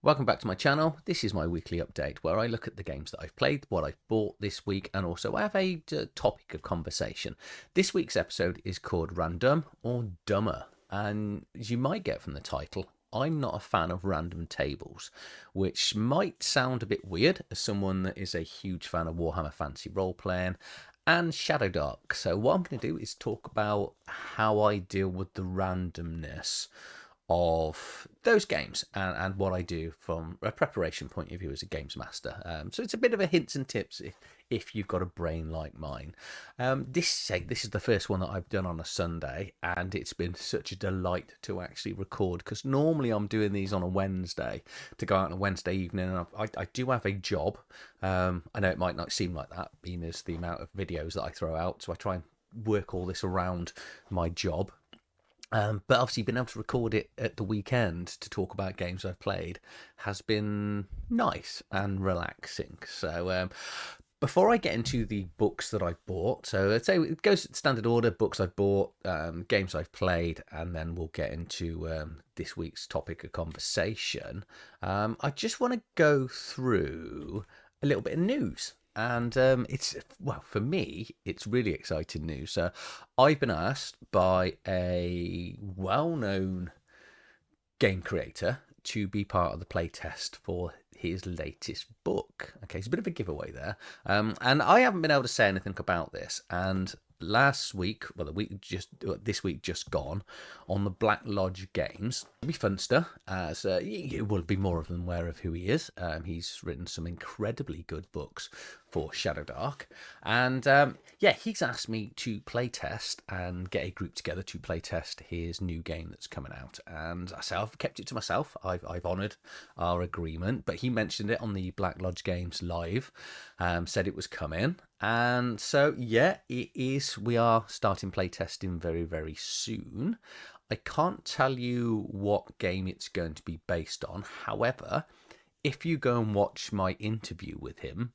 Welcome back to my channel. This is my weekly update where I look at the games that I've played, what I've bought this week, and also I have a topic of conversation. This week's episode is called Random or Dumber, and as you might get from the title, I'm not a fan of random tables, which might sound a bit weird as someone that is a huge fan of Warhammer Fantasy Role-Playing and Shadowdark. So what I'm going to do is talk about how I deal with the randomness of those games and what I do from a preparation point of view as a games master. So it's a bit of a hints and tips if you've got a brain like mine. This is the first one that I've done on a Sunday, and it's been such a delight to actually record, because normally I'm doing these on a Wednesday to go out on a Wednesday evening, and I do have a job. I know it might not seem like that, being as the amount of videos that I throw out, so I try and work all this around my job. But obviously being able to record it at the weekend to talk about games I've played has been nice and relaxing. So before I get into the books that I've bought, so let's say it goes standard order: books I've bought, games I've played, and then we'll get into this week's topic of conversation. I just want to go through a little bit of news. And for me, it's really exciting news. I've been asked by a well-known game creator to be part of the playtest for his latest book. Okay, it's a bit of a giveaway there. And I haven't been able to say anything about this. And last week, this week just gone, on the Black Lodge Games, Chubby Funster, as you will be more of them aware of who he is. He's written some incredibly good books for Shadowdark, and he's asked me to play test and get a group together to play test his new game that's coming out. And I say I've kept it to myself. I've honoured our agreement, but he mentioned it on the Black Lodge Games live, said it was coming. And so, yeah, it is. We are starting playtesting very, very soon. I can't tell you what game it's going to be based on. However, if you go and watch my interview with him,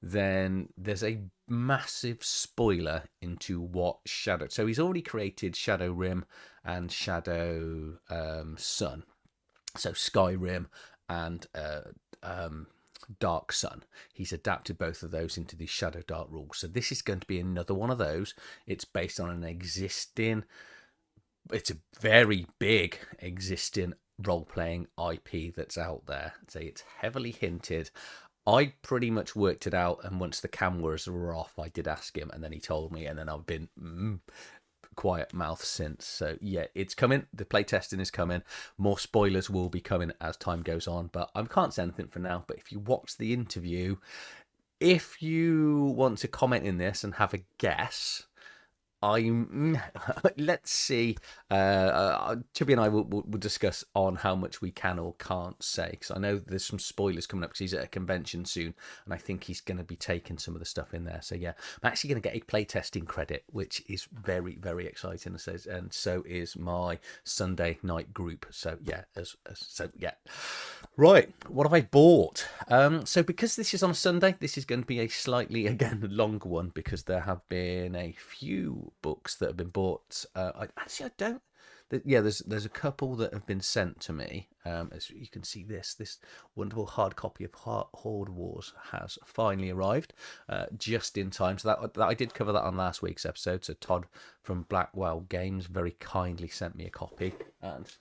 then there's a massive spoiler into what Shadow... So he's already created Shadowrim and Shadow Sun. So Skyrim and Dark Sun. He's adapted both of those into the Shadowdark rules. So this is going to be another one of those. It's based on an existing... It's a very big existing role-playing IP that's out there. So it's heavily hinted. I pretty much worked it out, and once the cameras were off, I did ask him, and then he told me, and then I've been quiet mouth since. So yeah, it's coming. The playtesting is coming. More spoilers will be coming as time goes on, but I can't say anything for now. But if you watch the interview, if you want to comment in this and have a guess, let's see. Chubby and I will discuss on how much we can or can't say, because I know there's some spoilers coming up, because he's at a convention soon, and I think he's going to be taking some of the stuff in there. So yeah, I'm actually going to get a playtesting credit, which is very, very exciting. And so is my Sunday night group. So yeah, Right, what have I bought? So because this is on a Sunday, this is going to be a slightly, again, longer one, because there have been a few books that have been bought. I don't. There's a couple that have been sent to me. As you can see, this wonderful hard copy of Horde Wars has finally arrived, just in time. So that I did cover that on last week's episode. So Todd from Blackwell Games very kindly sent me a copy, and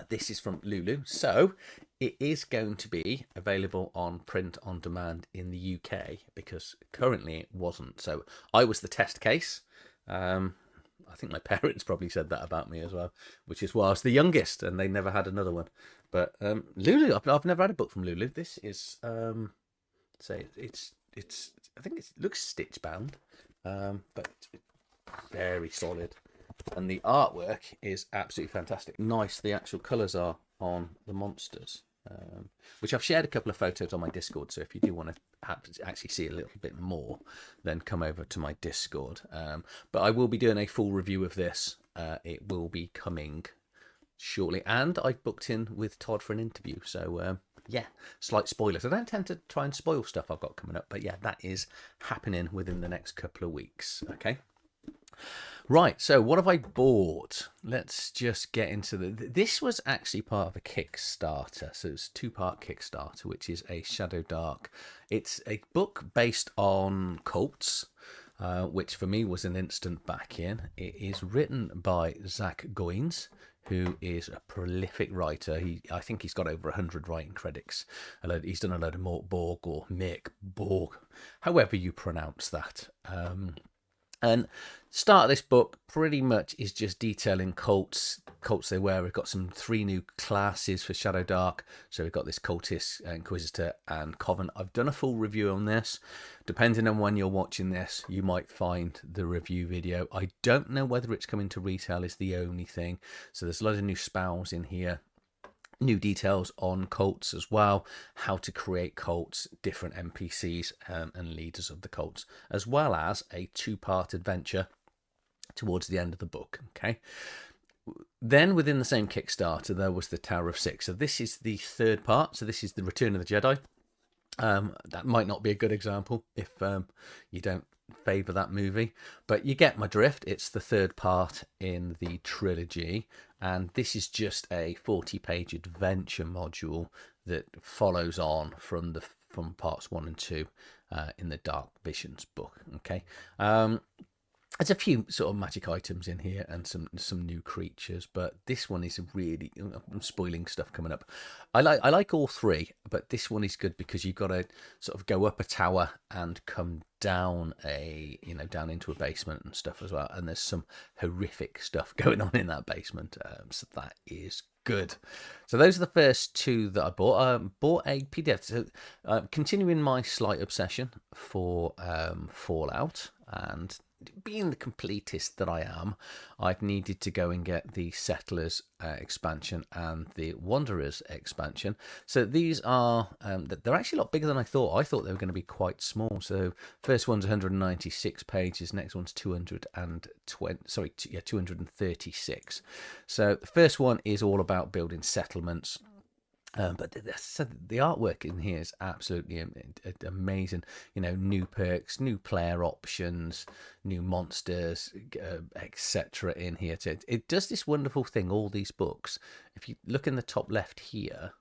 this is from Lulu. So it is going to be available on print on demand in the UK, because currently it wasn't. So I was the test case. I think my parents probably said that about me as well, which is why I was the youngest and they never had another one. But Lulu, I've never had a book from Lulu. This is it's I think it looks stitch bound, but it's very solid. And the artwork is absolutely fantastic. Nice, the actual colours are on the monsters, which I've shared a couple of photos on my Discord. So if you do want to actually see a little bit more, then come over to my Discord. But I will be doing a full review of this. It will be coming shortly. And I've booked in with Todd for an interview. So yeah, slight spoilers. I don't tend to try and spoil stuff I've got coming up. But yeah, that is happening within the next couple of weeks. Okay. Right, so what have I bought? Let's just get into this was actually part of a Kickstarter. So it's a two-part Kickstarter, which is a Shadowdark. It's a book based on cults, which for me was an instant back in. It is written by Zach Goins, who is a prolific writer. I think he's got over 100 writing credits. He's done a load of Mort Borg or Mick Borg, however you pronounce that. And start of this book pretty much is just detailing cults they wear. We've got some 3 new classes for Shadowdark. So we've got this Cultist, Inquisitor, and Coven. I've done a full review on this. Depending on when you're watching this, you might find the review video. I don't know whether it's coming to retail is the only thing. So there's a lot of new spells in here. New details on cults as well, how to create cults, different NPCs and leaders of the cults, as well as a 2-part adventure towards the end of the book. Okay. Then within the same Kickstarter, there was the Tower of Six. So this is the 3rd part. So this is the Return of the Jedi. That might not be a good example if you don't favour that movie, but you get my drift. It's the 3rd part in the trilogy, and this is just a 40-page adventure module that follows on from parts 1 and 2 in the Dark Visions book. Okay. There's a few sort of magic items in here and some new creatures, but this one is really, I'm spoiling stuff coming up. I like all 3, but this one is good because you've got to sort of go up a tower and come down down into a basement and stuff as well. And there's some horrific stuff going on in that basement, so that is good. So those are the first 2 that I bought. Bought a PDF. So continuing my slight obsession for Fallout, and being the completist that I am, I've needed to go and get the Settlers expansion and the Wanderers expansion. So these are, they're actually a lot bigger than I thought. I thought they were going to be quite small. So first one's 196 pages, next one's 236. So the first one is all about building settlements. But the artwork in here is absolutely amazing. New perks, new player options, new monsters, etc. in here. It does this wonderful thing, all these books. If you look in the top left here,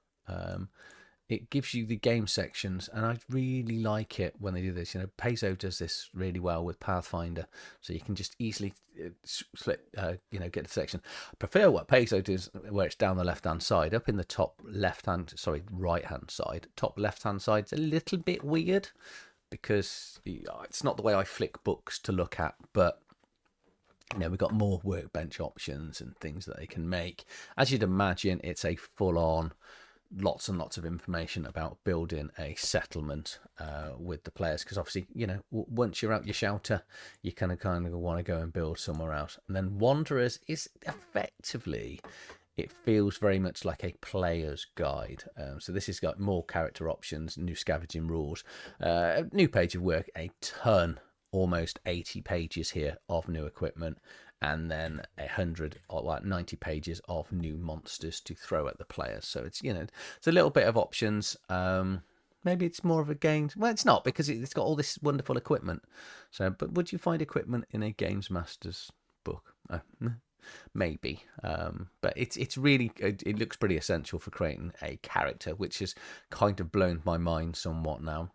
it gives you the game sections, and I really like it when they do this. Paizo does this really well with Pathfinder, so you can just easily get the section. I prefer what Paizo does, where it's down the left-hand side. Up in the top right-hand side, top left-hand side, it's a little bit weird because it's not the way I flick books to look at, but we've got more workbench options and things that they can make. As you'd imagine, it's a full-on lots and lots of information about building a settlement with the players, because obviously once you're out your shelter, you kind of want to go and build somewhere else. And then Wanderers is effectively, it feels very much like a player's guide. So this has got more character options, new scavenging rules, new page of work, a ton, almost 80 pages here of new equipment, and then 90 pages of new monsters to throw at the players. So it's it's a little bit of options. Maybe it's more of a game. Well, it's not, because it's got all this wonderful equipment. So, but would you find equipment in a Games Master's book? Maybe. But it's really, it looks pretty essential for creating a character, which has kind of blown my mind somewhat now,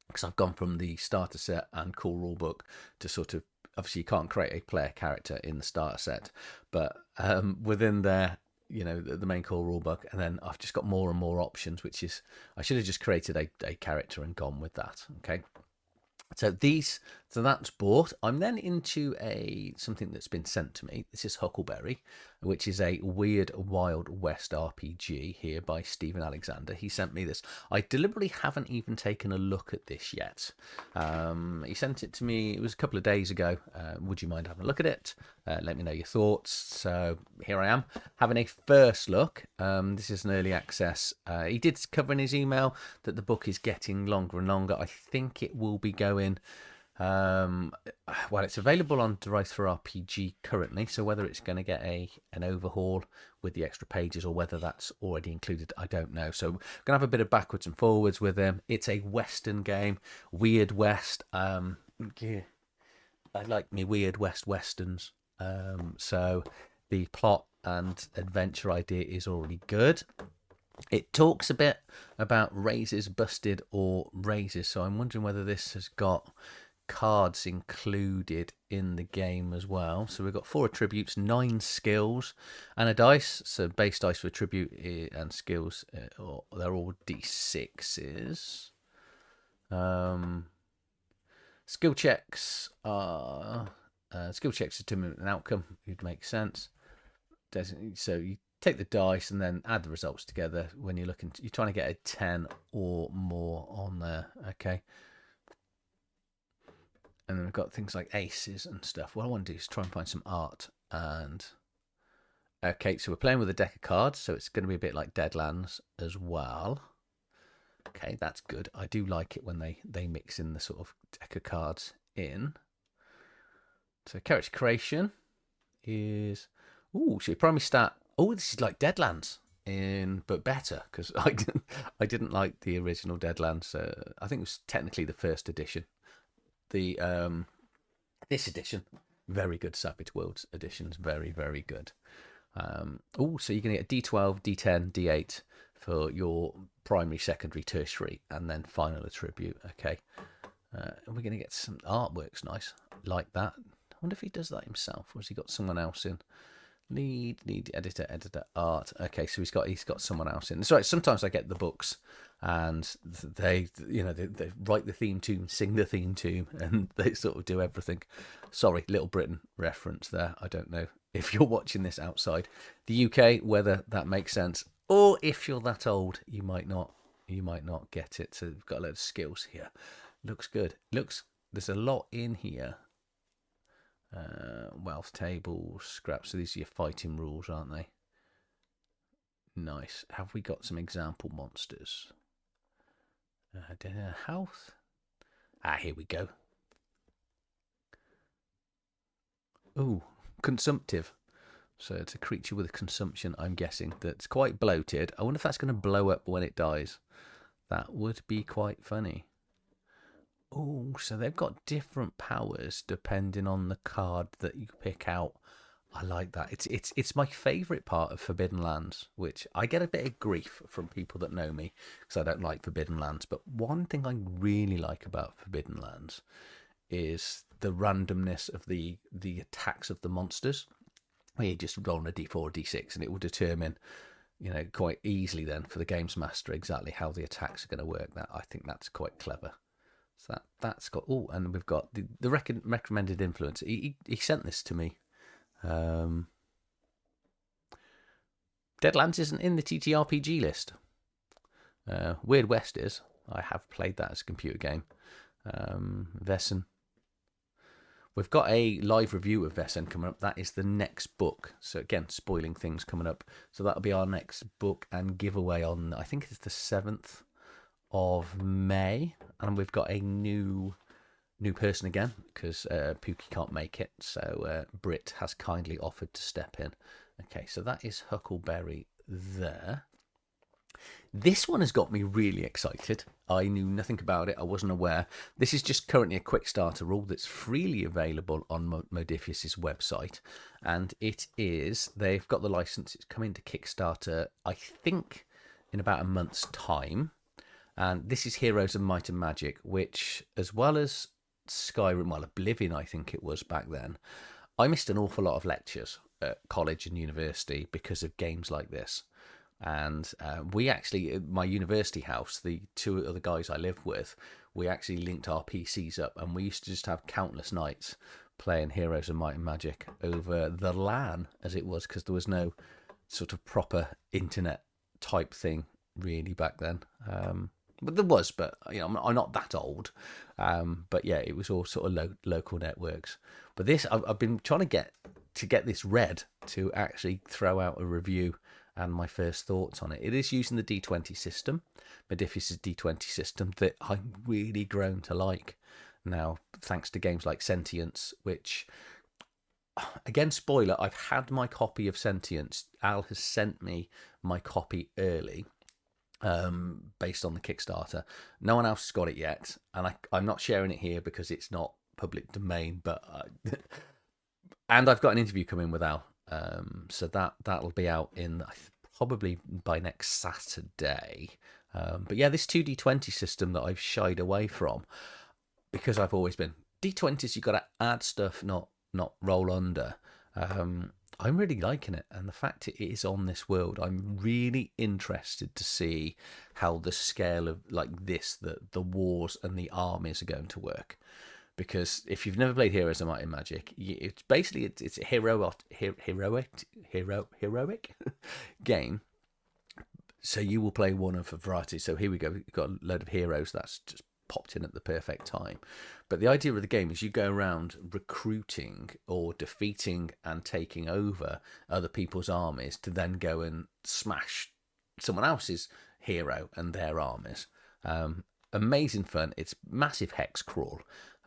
because I've gone from the starter set and cool rulebook to sort of, obviously you can't create a player character in the starter set, but within there, the main core rulebook, and then I've just got more and more options, which is, I should have just created a character and gone with that. Okay. So that's bought. I'm then into something that's been sent to me. This is Huckleberry, which is a weird Wild West RPG here by Stephen Alexander. He sent me this. I deliberately haven't even taken a look at this yet. He sent it to me, it was a couple of days ago. Would you mind having a look at it? Let me know your thoughts. So here I am, having a first look. This is an early access. He did cover in his email that the book is getting longer and longer. I think it will be going... it's available on Device for RPG currently, so whether it's going to get an overhaul with the extra pages or whether that's already included, I don't know. So we're going to have a bit of backwards and forwards with him. It's a Western game, Weird West. I like me Weird West Westerns. So the plot and adventure idea is already good. It talks a bit about raises busted or raises, so I'm wondering whether this has got cards included in the game as well. So we've got 4 attributes, 9 skills, and a dice. So base dice for attribute and skills, they're all d6s. Skill checks are determine an outcome. It makes sense. So you take the dice and then add the results together when you're looking. You're trying to get a 10 or more on there. Okay. And then we've got things like aces and stuff. What I want to do is try and find some art. And okay, so we're playing with a deck of cards, so it's going to be a bit like Deadlands as well. Okay, that's good. I do like it when they mix in the sort of deck of cards in. So character creation is... Ooh, so your primary stat... Oh, this is like Deadlands, but better, because I didn't like the original Deadlands. I think it was technically the first edition. This edition, very good. Savage Worlds edition's very, very good. So you're going to get a D12, D10, D8 for your primary, secondary, tertiary, and then final attribute. Okay. We're going to get some artworks, nice, like that. I wonder if he does that himself, or has he got someone else in? Lead editor, art. Okay, so he's got someone else in. It's right. Sometimes I get the books, and they write the theme tune, sing the theme tune, and they sort of do everything. Sorry, Little Britain reference there. I don't know if you're watching this outside the UK whether that makes sense, or if you're that old, you might not get it. So we've got a load of skills here. Looks good. There's a lot in here. Wealth tables, scraps. So these are your fighting rules, aren't they? Nice. Have we got some example monsters? Health. Here we go. Ooh, consumptive. So it's a creature with a consumption, I'm guessing, that's quite bloated. I wonder if that's going to blow up when it dies. That would be quite funny. Oh, so they've got different powers depending on the card that you pick out. I like that. It's my favourite part of Forbidden Lands, which I get a bit of grief from people that know me because I don't like Forbidden Lands. But one thing I really like about Forbidden Lands is the randomness of the attacks of the monsters. Where you just roll a d4 or d6 and it will determine, quite easily then for the games master exactly how the attacks are going to work. I think that's quite clever. So that's got... Oh, and we've got the recommended influence. He sent this to me. Deadlands isn't in the TTRPG list. Weird West is. I have played that as a computer game. Vessen. We've got a live review of Vessen coming up. That is the next book. So again, spoiling things coming up. So that'll be our next book and giveaway on, I think it's the 7th of May, and we've got a new person again because Pookie can't make it, so Britt has kindly offered to step in. Okay, so that is Huckleberry there. This one has got me really excited. I knew nothing about it. I wasn't aware. This is just currently a quick starter rule that's freely available on Modiphius's website, and they've got the license. It's coming to Kickstarter, I think, in about a month's time. And this is Heroes of Might and Magic, which, as well as Skyrim, Oblivion, I think it was back then, I missed an awful lot of lectures at college and university because of games like this. And we actually, at my university house, the 2 other guys I lived with, we actually linked our PCs up, and we used to just have countless nights playing Heroes of Might and Magic over the LAN, as it was, because there was no sort of proper internet type thing really back then. But there was, but I'm not that old. But yeah, it was all sort of local networks. But this, I've been trying to get this read to actually throw out a review and my first thoughts on it. It is using the D20 system, Modiphius's D20 system, that I've really grown to like now, thanks to games like Sentience, which, again, spoiler, I've had my copy of Sentience. Al has sent me my copy early. Based on the Kickstarter. No one else has got it yet, and I'm not sharing it here because it's not public domain, but And I've got an interview coming with Al, so that'll be out in probably by next Saturday. But yeah, this 2D20 system that I've shied away from because I've always been D20s. You've got to add stuff, not roll under. I'm really liking it, and the fact it is on this world, I'm really interested to see how the scale of like this, the wars and the armies are going to work. Because if you've never played Heroes of Might and Magic, it's basically it's a heroic game. So you will play one of a variety. So here we go. We've got a load of heroes that's just popped in at the perfect time. But the idea of the game is you go around recruiting or defeating and taking over other people's armies to then go and smash someone else's hero and their armies. Amazing fun. It's massive hex crawl.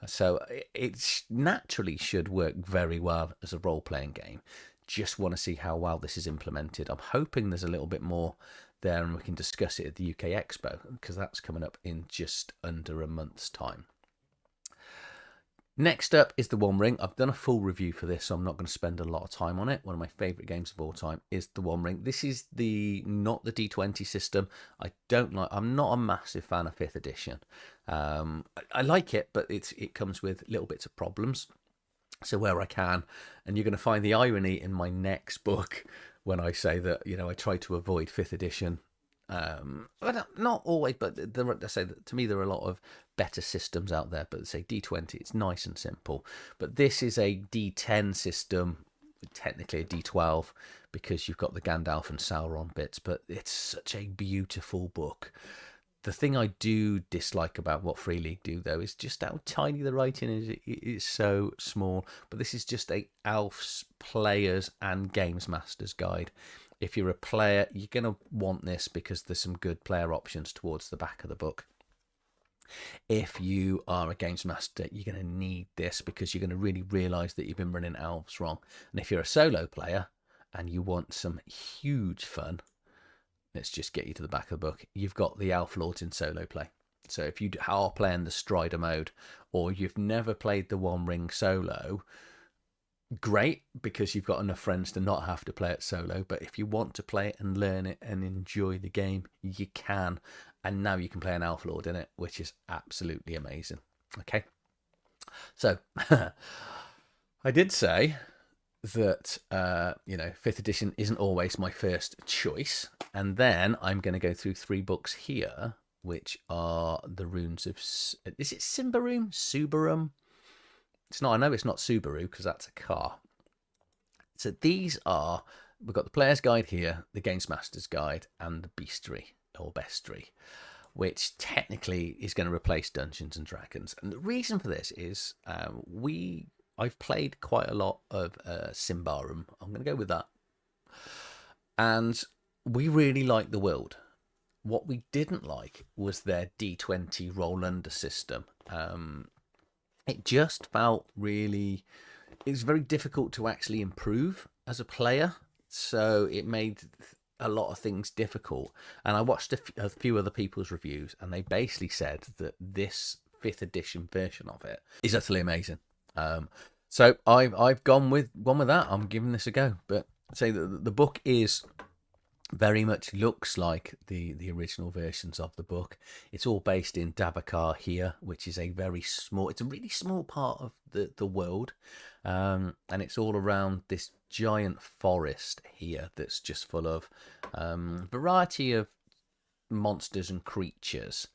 So it naturally should work very well as a role-playing game. Just want to see how well this is implemented. I'm hoping there's a little bit more there and we can discuss it at the UK Expo, because that's coming up in just under a month's time. Next up is The One Ring. I've done a full review for this, so I'm not going to spend a lot of time on it. One of my favourite games of all time is The One Ring. This is not the D20 system. I'm not a massive fan of 5th edition. I like it, but it comes with little bits of problems. So where I can, and you're going to find the irony in my next book when I say that, I try to avoid 5th edition. But not always, but I say that to me there are a lot of better systems out there. But say D20, it's nice and simple. But this is a D10 system, technically a D12, because you've got the Gandalf and Sauron bits. But it's such a beautiful book. The thing I do dislike about what Free League do, though, is just how tiny the writing is. It is so small. But this is just a Elf's Players and Games Masters guide. If you're a player, you're going to want this because there's some good player options towards the back of the book. If you are a games master, you're going to need this because you're going to really realise that you've been running elves wrong. And if you're a solo player and you want some huge fun, let's just get you to the back of the book. You've got the Elf Lords in solo play. So if you are playing the Strider mode, or you've never played the One Ring solo, great, because you've got enough friends to not have to play it solo. But if you want to play it and learn it and enjoy the game, you can. And now you can play an Elf Lord in it, which is absolutely amazing. Okay, so I did say that 5th edition isn't always my first choice, and then I'm going to go through 3 books here, which are the runes of, is it Symbaroum? It's not. I know it's not Subaru because that's a car. So these are, we've got the player's guide here, the games master's guide, and the bestiary or bestiary, which technically is going to replace Dungeons and Dragons. And the reason for this is I've played quite a lot of Symbaroum. I'm going to go with that. And we really like the world. What we didn't like was their D20 roll under system. It just felt it was very difficult to actually improve as a player. So it made a lot of things difficult. And I watched a few other people's reviews, and they basically said that this 5th edition version of it is utterly amazing. So I've gone with that. I'm giving this a go. But I'd say that the book is very much looks like the original versions of the book. It's all based in Davakar here, which is a really small part of the world. And it's all around this giant forest here that's just full of variety of monsters and creatures.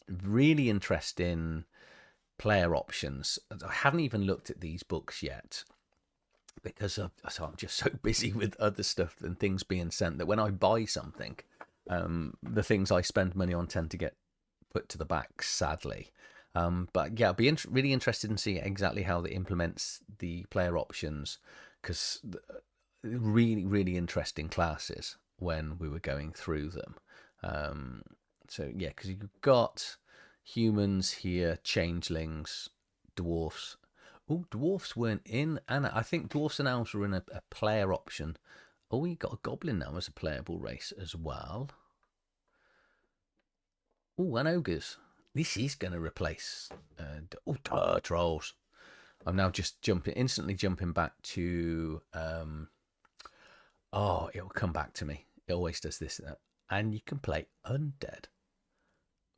Really interesting player options. I haven't even looked at these books yet, because I'm just so busy with other stuff and things being sent that when I buy something, the things I spend money on tend to get put to the back, sadly. But yeah, I'll be really interested in seeing exactly how it implements the player options, because really, really interesting classes when we were going through them. So yeah, because you've got humans here, changelings, dwarfs. Oh, dwarfs weren't in, and I think dwarfs and elves were in a player option. Oh, we got a goblin now as a playable race as well. Oh, and ogres. This is going to replace trolls. I'm now just instantly jumping back to. Oh, it'll come back to me. It always does this. And you can play undead.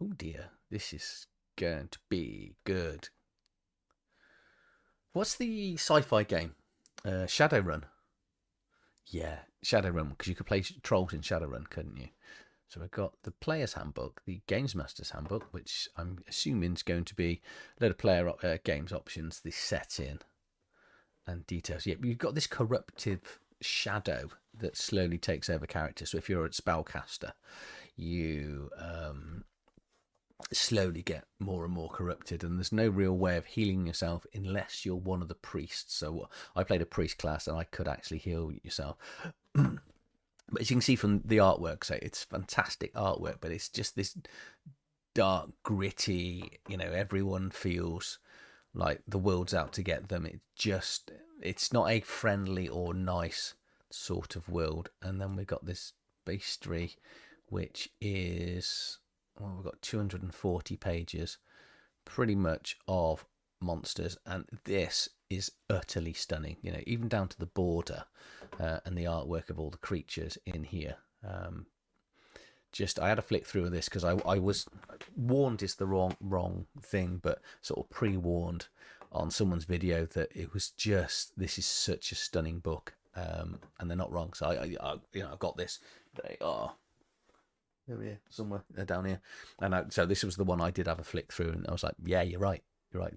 Oh dear, this is going to be good. What's the sci-fi game? Shadowrun. Yeah, Shadowrun, because you could play trolls in Shadowrun, couldn't you? So we've got the Player's Handbook, the Games Master's Handbook, which I'm assuming is going to be a load of player games options, the setting and details. Yeah, you've got this corruptive shadow that slowly takes over characters. So if you're a spellcaster, you slowly get more and more corrupted, and there's no real way of healing yourself unless you're one of the priests. So I played a priest class, and I could actually heal yourself. But as you can see from the artwork, so it's fantastic artwork, but it's just this dark, gritty, everyone feels like the world's out to get them. It's not a friendly or nice sort of world. And then we've got this bestiary, which is, well, we've got 240 pages pretty much of monsters, and this is utterly stunning, even down to the border and the artwork of all the creatures in here. I had a flick through of this because I was warned is the wrong thing, but sort of pre-warned on someone's video that it was just, this is such a stunning book, and they're not wrong. So I've got this. They are here somewhere down here, and so this was the one I did have a flick through, and I was like, yeah, you're right.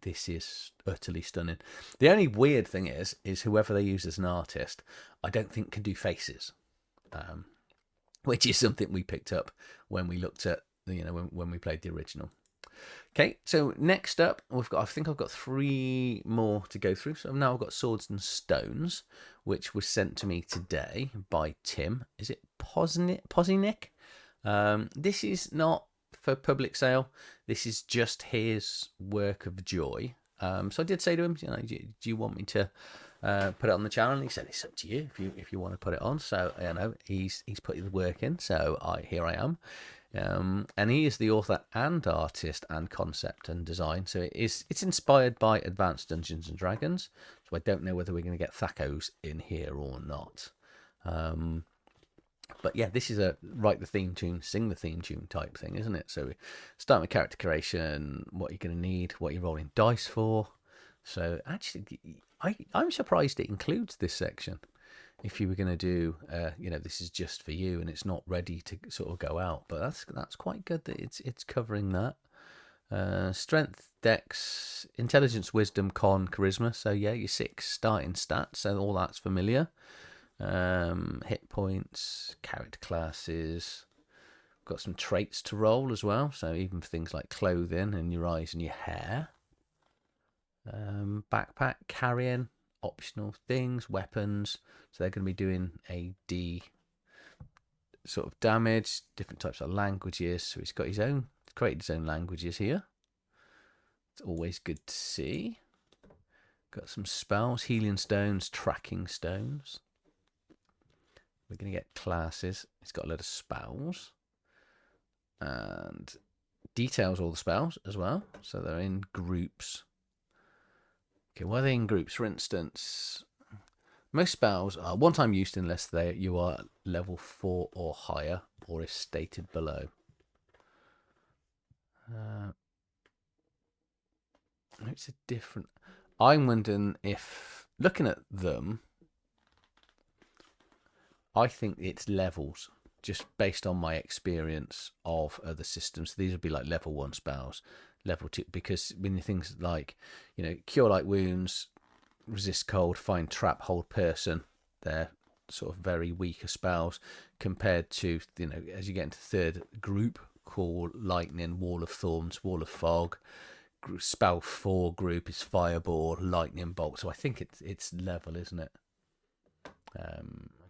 This is utterly stunning. The only weird thing is whoever they use as an artist, I don't think can do faces, which is something we picked up when we looked at, when we played the original. Okay, so next up, I think I've got 3 more to go through. So now I've got Swords and Stones, which was sent to me today by Tim. Is it Pozniak? This is not for public sale. This is just his work of joy. So I did say to him, do you want me to put it on the channel? And he said, it's up to you if you want to put it on. So he's put the work in. So here I am. And he is the author and artist and concept and design. So it's inspired by Advanced Dungeons and Dragons. So I don't know whether we're going to get Thakos in here or not. But yeah, this is a write the theme tune, sing the theme tune type thing, isn't it? So we start with character creation, what you're going to need, what you're rolling dice for. So actually, I'm surprised it includes this section. If you were going to do, this is just for you and it's not ready to sort of go out. But that's quite good that it's covering that. Strength, dex, intelligence, wisdom, con, charisma. So yeah, your 6 starting stats. So all that's familiar. Hit points, character classes, got some traits to roll as well, so even for things like clothing and your eyes and your hair. Backpack, carrying, optional things, weapons, so they're going to be doing a D sort of damage, different types of languages, so he's created his own languages here. It's always good to see. Got some spells, healing stones, tracking stones. We're going to get classes. It's got a lot of spells. And details all the spells as well. So they're in groups. Okay, why are they in groups? For instance, most spells are one-time used unless you are level 4 or higher, or is stated below. It's a different... I'm wondering if, looking at them, I think it's levels, just based on my experience of other systems. So these would be like level 1 spells, level 2, because when things like, cure light wounds, resist cold, find trap, hold person, they're sort of very weaker spells compared to, as you get into third group, call lightning, wall of thorns, wall of fog. Spell 4 group is fireball, lightning bolt. So I think it's level, isn't it?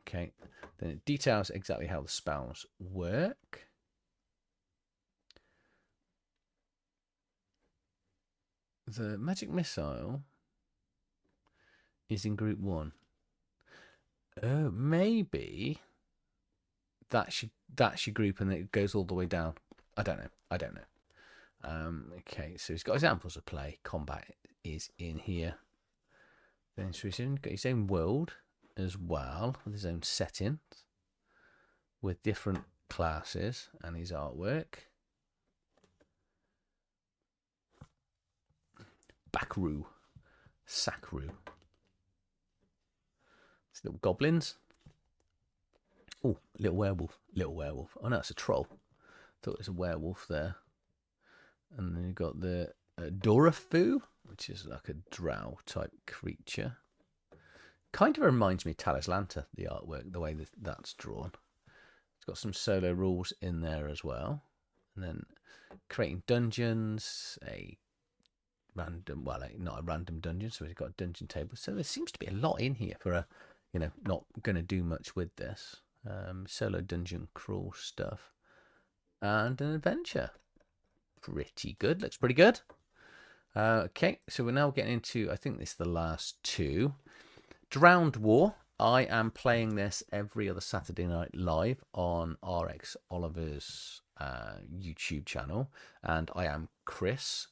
Okay, then it details exactly how the spells work. The magic missile is in group 1. Oh, maybe that's your group and it goes all the way down. I don't know. Okay, so he's got examples of play. Combat is in here. Then he's got his own world as well, with his own settings, with different classes and his artwork. Backroo. Sackroo. It's little goblins. Oh, little werewolf. Little werewolf. Oh no, it's a troll. Thought it was a werewolf there. And then you've got the Dorafu, which is like a drow type creature. Kind of reminds me of Talislanta, the artwork, the way that's drawn. It's got some solo rules in there as well. And then creating dungeons, a random, well, not a random dungeon, so we've got a dungeon table. So there seems to be a lot in here for a, not going to do much with this. Solo dungeon crawl stuff. And an adventure. Pretty good, looks pretty good. Okay, so we're now getting into, I think this is the last two. Drowned War. I am playing this every other Saturday night live on RX Oliver's YouTube channel, and I am Chris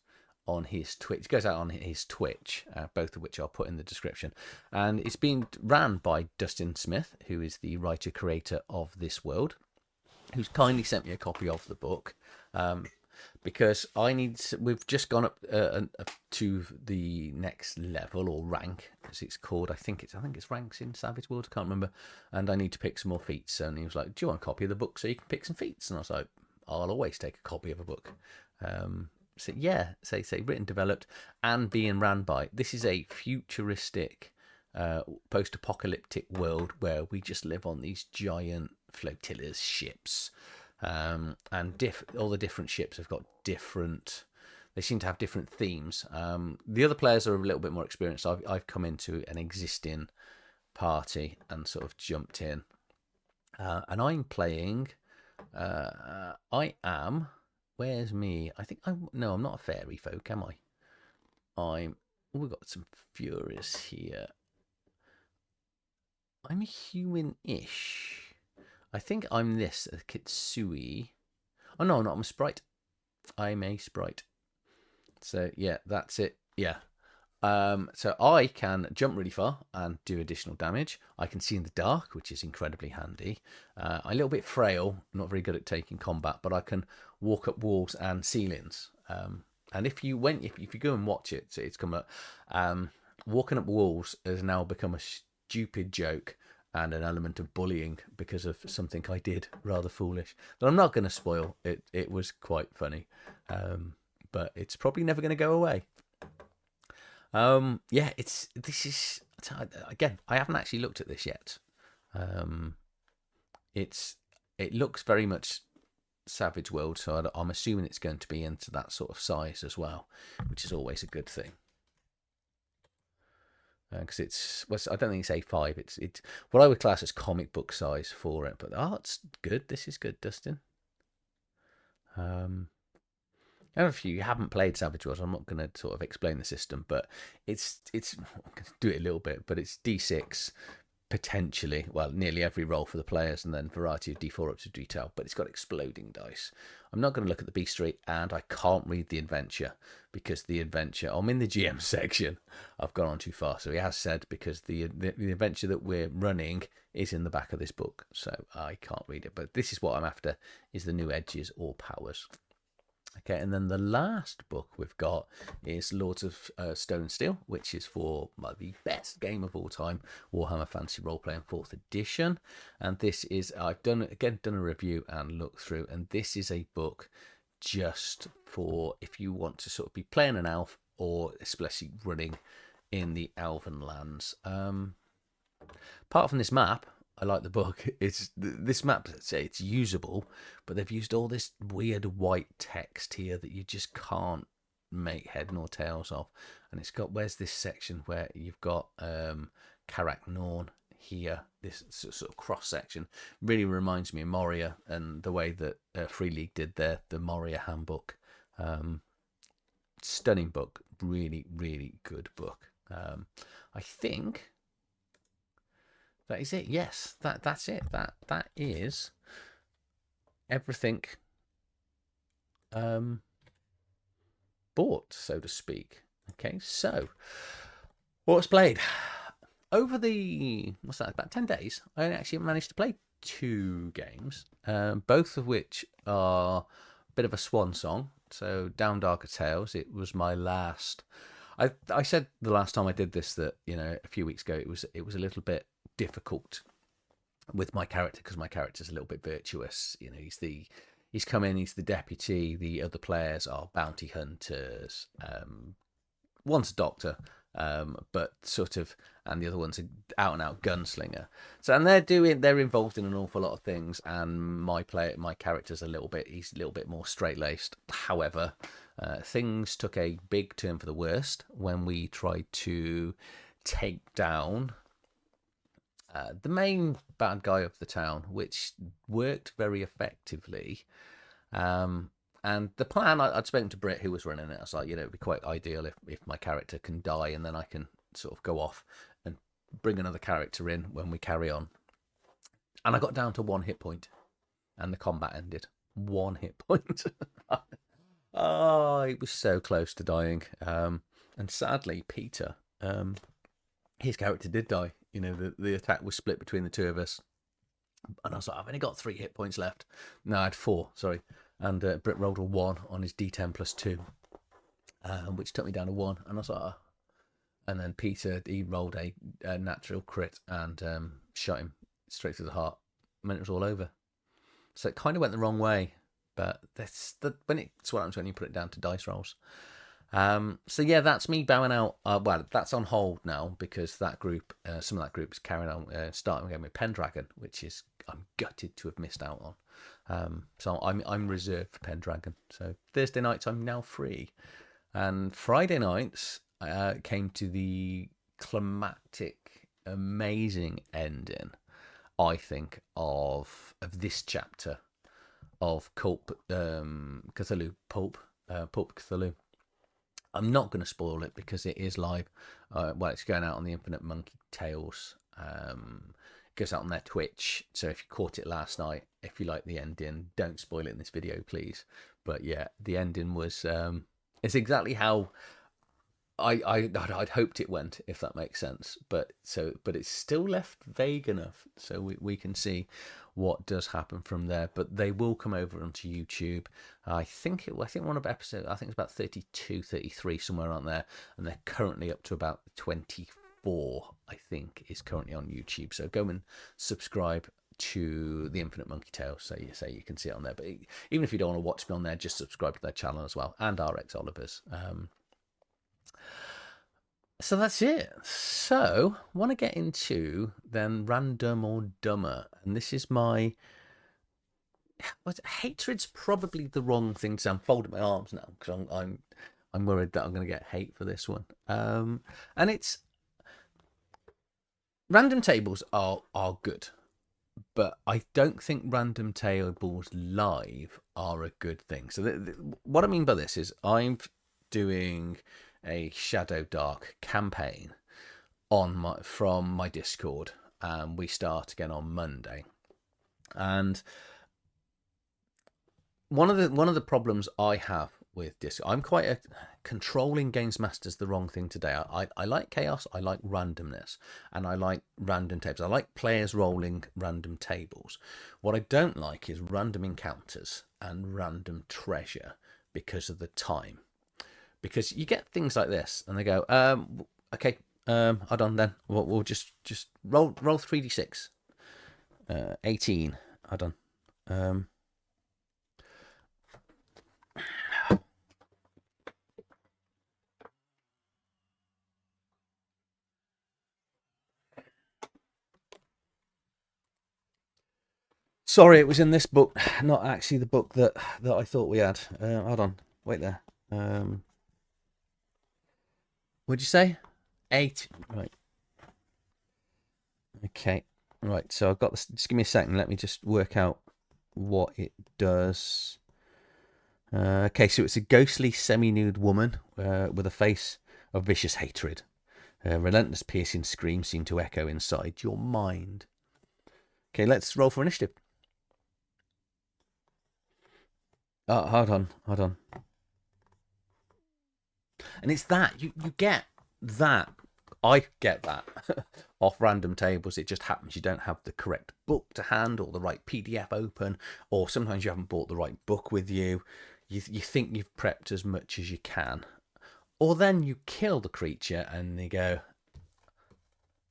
on his Twitch. It goes out on his Twitch, both of which I'll put in the description. And it's being ran by Dustin Smith, who is the writer-creator of this world, who's kindly sent me a copy of the book. Because we've just gone up to the next level, or rank as it's called. I think it's ranks in Savage Worlds, I can't remember. And I need to pick some more feats. And he was like, "Do you want a copy of the book so you can pick some feats?" And I was like, "I'll always take a copy of a book." So yeah, say written, developed, and being ran by. This is a futuristic, post-apocalyptic world where we just live on these giant flotillas, ships. And all the different ships have got different. They seem to have different themes. The other players are a little bit more experienced. I've come into an existing party and sort of jumped in, and I'm playing. I am. Where's me? I think I'm. No, I'm not a fairy folk, am I? We've got some furious here. I'm a human-ish. I think I'm this, a Kitsui. Oh, no, I'm a sprite. I'm a sprite. So, yeah, that's it. Yeah. So I can jump really far and do additional damage. I can see in the dark, which is incredibly handy. I'm a little bit frail, not very good at taking combat, but I can walk up walls and ceilings. And if you go and watch it, so it's come up. Walking up walls has now become a stupid joke and an element of bullying because of something I did, rather foolish. But I'm not going to spoil it. It was quite funny, but it's probably never going to go away. Yeah, again, I haven't actually looked at this yet. It looks very much Savage World, so I'm assuming it's going to be into that sort of size as well, which is always a good thing. Because I don't think it's A5. It's what I would class as comic book size for it. But the art's good. This is good, Dustin. I don't know if you haven't played Savage Worlds. I'm not going to sort of explain the system, but it's I'm going to do it a little bit. But it's D6 potentially, well, nearly every roll for the players, and then variety of D4 up to detail. But it's got exploding dice. I'm not going to look at the bestiary, and I can't read the adventure because the adventure, I'm in the GM section. I've gone on too far. So he has said, because the adventure that we're running is in the back of this book, so I can't read it. But this is what I'm after, is the new edges or powers. Okay, and then the last book we've got is Lords of Stone and Steel, which is for the best game of all time, Warhammer Fantasy Roleplay in 4th edition. And this is, I've done a review and looked through, and this is a book just for if you want to sort of be playing an elf, or especially running in the elven lands. Apart from this map, I like the book. This map, say it's usable, but they've used all this weird white text here that you just can't make head nor tails of. And it's got, where's this section where you've got Karak Norn here, this sort of cross section really reminds me of Moria and the way that Free League did the Moria handbook. Stunning book, really, really good book. I think that is it. Yes, that's it. That is everything bought, so to speak. Okay, so What's played? Over the, what's that, about 10 days, I actually managed to play 2 games, both of which are a bit of a swan song. So, Down Darker Tales, it was my last. I said the last time I did this that, a few weeks ago, it was a little bit difficult with my character because my character's a little bit virtuous. He's come in, he's the deputy. The other players are bounty hunters. One's a doctor, but sort of, and the other one's an out and out gunslinger. So, and they're involved in an awful lot of things. And my character's he's a little bit more straight laced. However, things took a big turn for the worst when we tried to take down the main bad guy of the town, which worked very effectively. And the plan, I'd spoken to Britt, who was running it. I was like, it'd be quite ideal if my character can die, and then I can sort of go off and bring another character in when we carry on. And I got down to 1 hit point, and the combat ended. 1 hit point. Oh, it was so close to dying. And sadly, Peter, his character did die. The attack was split between the two of us. And I was like, I've only got 3 hit points left. No, I had 4, sorry. And Britt rolled a 1 on his D10 plus 2, which took me down to 1. And I was like, oh. And then Peter, he rolled a natural crit and shot him straight through the heart. And then it was all over. So it kind of went the wrong way. But it's what happens when you put it down to dice rolls. So yeah, that's me bowing out. Well, that's on hold now because that group, some of that group is carrying on, starting again with Pendragon, which is I'm gutted to have missed out on. So I'm reserved for Pendragon. So Thursday nights I'm now free, and Friday nights came to the climactic, amazing ending, I think, of this chapter of Pulp Cthulhu. I'm not going to spoil it because it is live. It's going out on the Infinite Monkey Tales. It goes out on their Twitch. So if you caught it last night, if you like the ending, don't spoil it in this video, please. But yeah, the ending was it's exactly how I'd hoped it went, if that makes sense. But it's still left vague enough so we can see what does happen from there. But they will come over onto YouTube. I think one of episodes, I think it's about 32, 33, somewhere around there, and they're currently up to about 24. I think is currently on YouTube. So go and subscribe to the Infinite Monkey Tale, so you can see it on there. But even if you don't want to watch me on there, just subscribe to their channel as well, and RX Oliver's. So that's it. So, want to get into then random or dumber, and this is my. Hatred's probably the wrong thing to say. I'm folding my arms now because I'm worried that I'm going to get hate for this one. And it's random tables are good, but I don't think random tables live are a good thing. So what I mean by this is I'm doing a Shadowdark campaign from my Discord, and we start again on Monday. And one of the problems I have with Discord, I'm quite a controlling games master's the wrong thing today. I like chaos, I like randomness, and I like random tables. I like players rolling random tables. What I don't like is random encounters and random treasure because of the time. Because you get things like this, and they go, okay, hold on then. We'll just roll 3d6. 18. Hold on. Sorry, it was in this book, not actually the book that I thought we had. Hold on, wait there. What'd you say? 8. Right. Okay. Right. So I've got this. Just give me a second. Let me just work out what it does. Okay. So it's a ghostly, semi-nude woman with a face of vicious hatred. Relentless, piercing screams seem to echo inside your mind. Okay. Let's roll for initiative. Oh, hold on. And it's that you get that I get that off random tables. It just happens you don't have the correct book to hand or the right PDF open, or sometimes you haven't brought the right book with you. You think you've prepped as much as you can, or then you kill the creature and they go,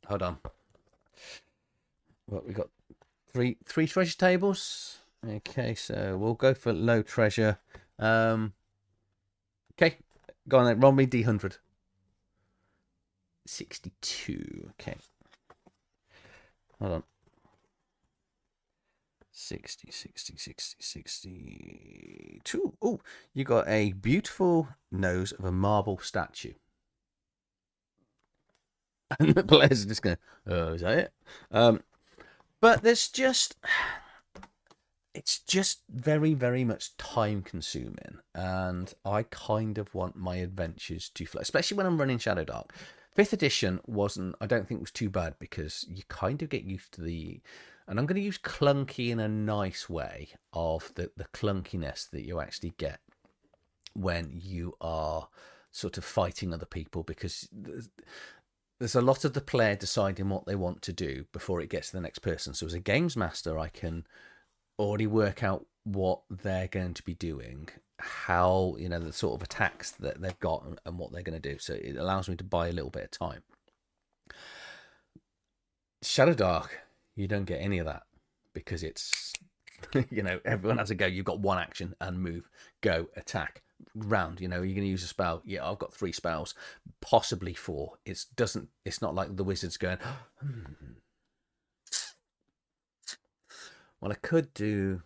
hold on. Well, we got three treasure tables. Okay, so we'll go for low treasure. Okay, go on then. Roll me D100. 62. Okay. Hold on. 60, 60, 60, 62. Oh, you got a beautiful nose of a marble statue. And the players are just going, oh, is that it? But there's just... It's just very, very much time consuming, and I kind of want my adventures to flow, especially when I'm running Shadowdark. 5th edition I don't think was too bad, because you kind of get used to and I'm going to use clunky in a nice way, of the clunkiness that you actually get when you are sort of fighting other people, because there's a lot of the player deciding what they want to do before it gets to the next person. So as a games master, I can already work out what they're going to be doing, how, the sort of attacks that they've got and what they're going to do. So it allows me to buy a little bit of time. Shadowdark, you don't get any of that, because it's, everyone has a go. You've got one action and move, go, attack, round. You're going to use a spell. Yeah, I've got 3 spells, possibly 4. It's not like the wizard's going, well, I could do...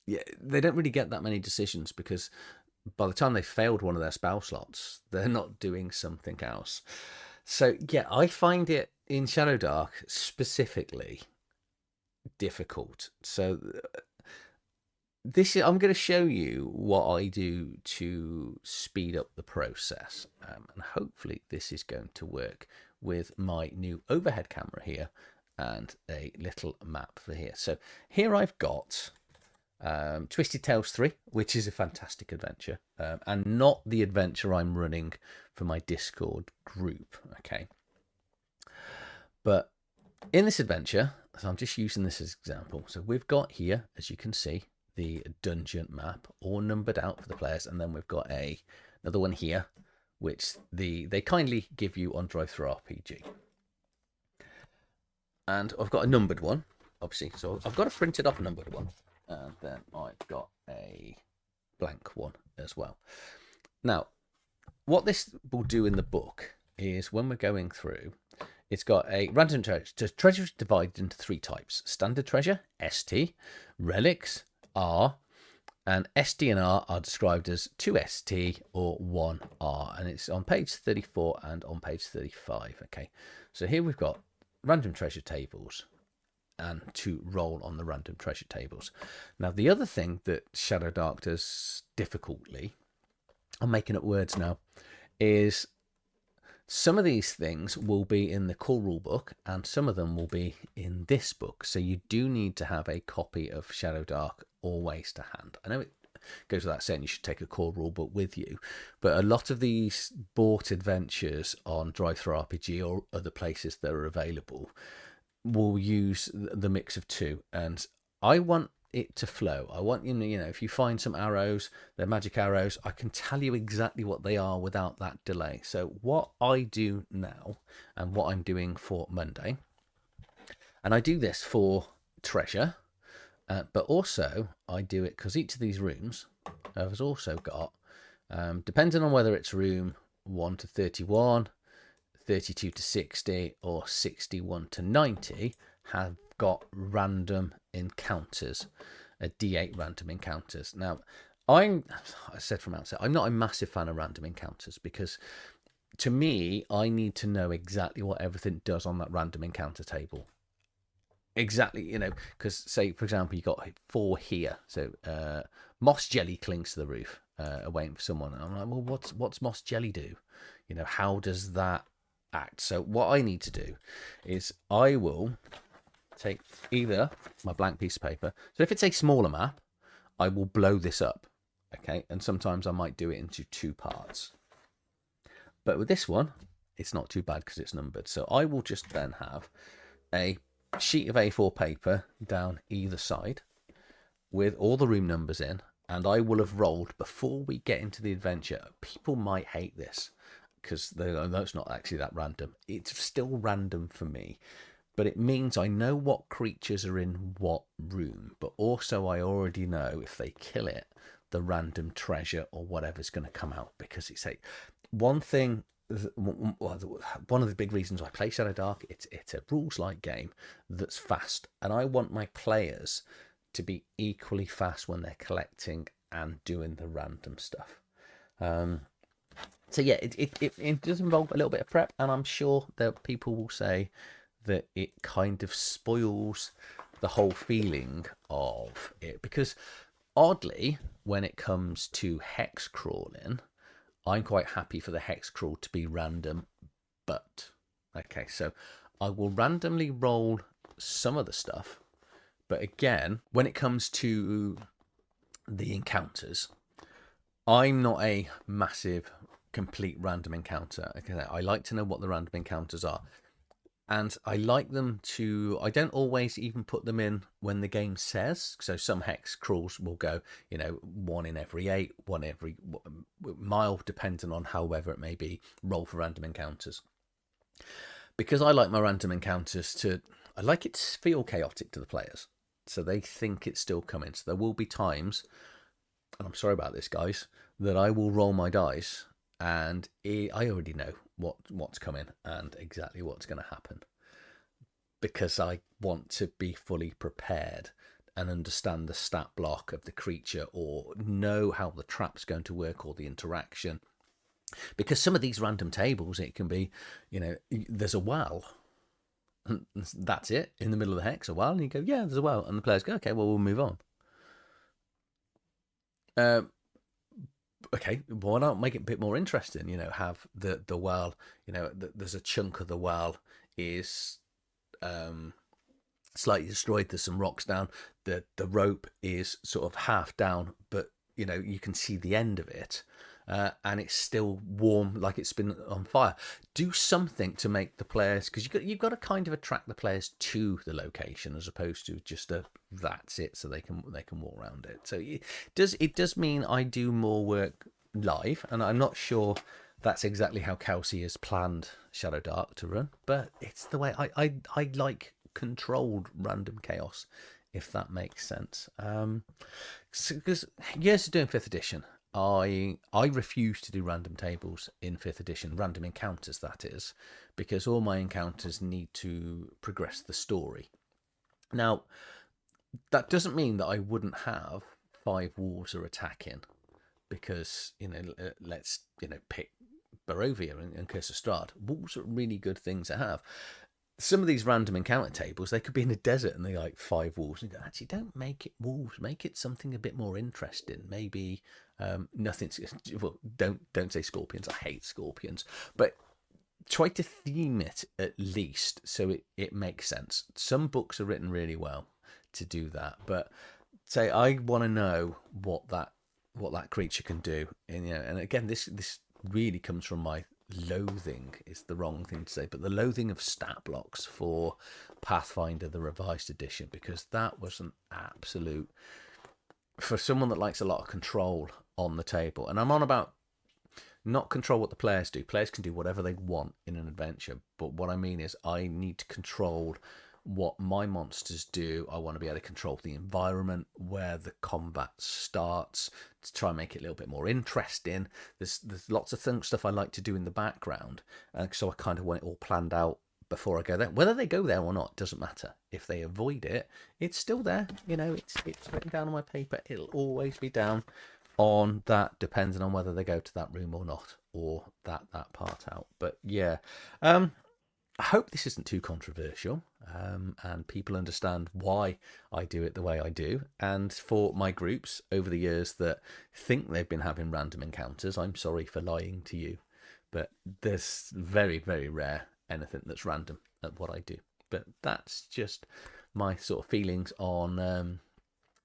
Yeah, they don't really get that many decisions, because by the time they failed one of their spell slots, they're not doing something else. So, yeah, I find it in Shadowdark specifically difficult. So I'm going to show you what I do to speed up the process. And hopefully this is going to work with my new overhead camera here and a little map for here. So here I've got Twisted Tales 3, which is a fantastic adventure, and not the adventure I'm running for my Discord group, okay? But in this adventure, so I'm just using this as an example. So we've got here, as you can see, the dungeon map all numbered out for the players, and then we've got another one here, which they kindly give you on TTRPG. And I've got a numbered one, obviously. So I've got a printed off numbered one. And then I've got a blank one as well. Now, what this will do in the book is, when we're going through, it's got a random treasure. Treasure is divided into 3 types. Standard treasure, ST. Relics, R. And ST and R are described as 2 ST or 1 R. And it's on page 34 and on page 35. Okay, so here we've got random treasure tables, and to roll on the random treasure tables. Now, the other thing that Shadowdark does difficultly, I'm making up words now, is some of these things will be in the core rule book, and some of them will be in this book. So you do need to have a copy of Shadowdark always to hand. I know it goes without saying you should take a core rule book with you, but a lot of these bought adventures on TTRPG or other places that are available will use the mix of 2, and I want it to flow. I want, if you find some arrows, they're magic arrows, I can tell you exactly what they are without that delay. So what I do now, and what I'm doing for Monday, and I do this for treasure, but also I do it because each of these rooms has also got, depending on whether it's room 1 to 31, 32 to 60 or 61 to 90, have got random encounters, a D8 random encounters. Now, I said from outset, I'm not a massive fan of random encounters, because to me, I need to know exactly what everything does on that random encounter table. Exactly, because say, for example, you got 4 here. So moss jelly clings to the roof, waiting for someone. And I'm like, well, what's moss jelly do? How does that act? So what I need to do is I will take either my blank piece of paper. So if it's a smaller map, I will blow this up, okay? And sometimes I might do it into 2 parts. But with this one, it's not too bad because it's numbered. So I will just then have a sheet of A4 paper down either side with all the room numbers in, and I will have rolled before we get into the adventure. People might hate this because that's not actually that random. It's still random for me, but it means I know what creatures are in what room, but also I already know if they kill it, the random treasure or whatever's going to come out. Because it's one thing, one of the big reasons I play Shadowdark, it's a rules-like game that's fast, and I want my players to be equally fast when they're collecting and doing the random stuff. So yeah, it does involve a little bit of prep, and I'm sure that people will say that it kind of spoils the whole feeling of it, because oddly, when it comes to hex crawling, I'm quite happy for the hex crawl to be random, but okay, so I will randomly roll some of the stuff, but again, when it comes to the encounters, I'm not a massive complete random encounter. I like to know what the random encounters are, and I like them to, I don't always even put them in when the game says. So some hex crawls will go, 1 in every 8, 1 every mile, depending on however it may be, roll for random encounters. Because I like my random encounters I like it to feel chaotic to the players, so they think it's still coming. So there will be times, and I'm sorry about this, guys, that I will roll my dice and I already know what's coming and exactly what's going to happen, because I want to be fully prepared and understand the stat block of the creature, or know how the trap's going to work or the interaction. Because some of these random tables, it can be, there's a well. That's it, in the middle of the hex, a well, and you go, yeah, there's a well, and the players go, okay, well, we'll move on. Okay, why not make it a bit more interesting? Have the well, there's a chunk of the well is slightly destroyed. There's some rocks down. The rope is sort of half down, but you can see the end of it. And it's still warm, like it's been on fire. Do something to make the players, because you've got to kind of attract the players to the location, as opposed to just that's it, so they can walk around it. So it does mean I do more work live, and I'm not sure that's exactly how Kelsey has planned Shadowdark to run, but it's the way I like controlled random chaos, if that makes sense. Because years of doing 5th edition, I refuse to do random tables in 5th edition, random encounters, that is, because all my encounters need to progress the story. Now, that doesn't mean that I wouldn't have 5 wolves are attacking, because, let's, pick Barovia and Curse of Strahd. Wolves are really good things to have. Some of these random encounter tables, they could be in a desert and they like 5 wolves. And actually, don't make it wolves. Make it something a bit more interesting. Maybe nothing. Well, don't say scorpions. I hate scorpions. But try to theme it at least so it makes sense. Some books are written really well to do that. But say I want to know what that creature can do. And again, this really comes from my loathing, is the wrong thing to say, but the loathing of stat blocks for Pathfinder, the revised edition, because that was an absolute, for someone that likes a lot of control on the table, and I'm on about not control what the players do. Players can do whatever they want in an adventure, but what I mean is I need to control what my monsters do. I want to be able to control the environment, where the combat starts, to try and make it a little bit more interesting. There's lots of stuff I like to do in the background, so I kind of want it all planned out before I go there. Whether they go there or not doesn't matter. If they avoid it, it's still there. It's written down on my paper. It'll always be down on that, depending on whether they go to that room or not, or that part out. But yeah, I hope this isn't too controversial, and people understand why I do it the way I do. And for my groups over the years that think they've been having random encounters, I'm sorry for lying to you. But there's very, very rare anything that's random at what I do. But that's just my sort of feelings on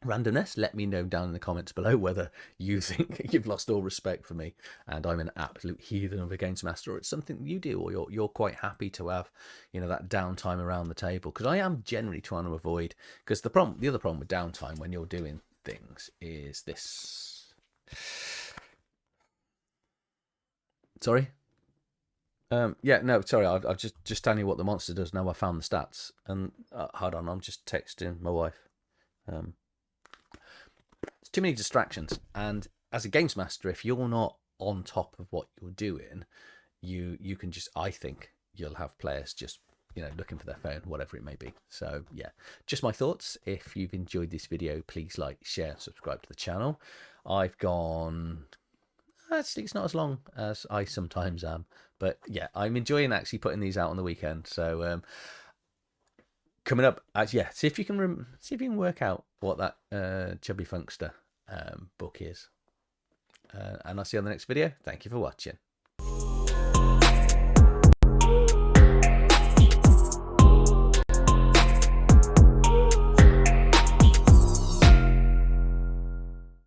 randomness. Let me know down in the comments below whether you think you've lost all respect for me and I'm an absolute heathen of a games master, or it's something you do, or you're quite happy to have, you know, that downtime around the table. Because I am generally trying to avoid, because the other problem with downtime when you're doing things is this. Sorry. Yeah, no, sorry. I've just telling you what the monster does now. I found the stats, and hold on, I'm just texting my wife. It's too many distractions, and as a games master, if you're not on top of what you're doing, you can just, I think you'll have players just, you know, looking for their phone, whatever it may be. So yeah, just my thoughts. If you've enjoyed this video, please like, share, and subscribe to the channel. I've gone, actually it's not as long as I sometimes am, but yeah, I'm enjoying actually putting these out on the weekend. So coming up, yeah, see if you can work out what that Chubby Funster book is, and I'll see you on the next video. Thank you for watching.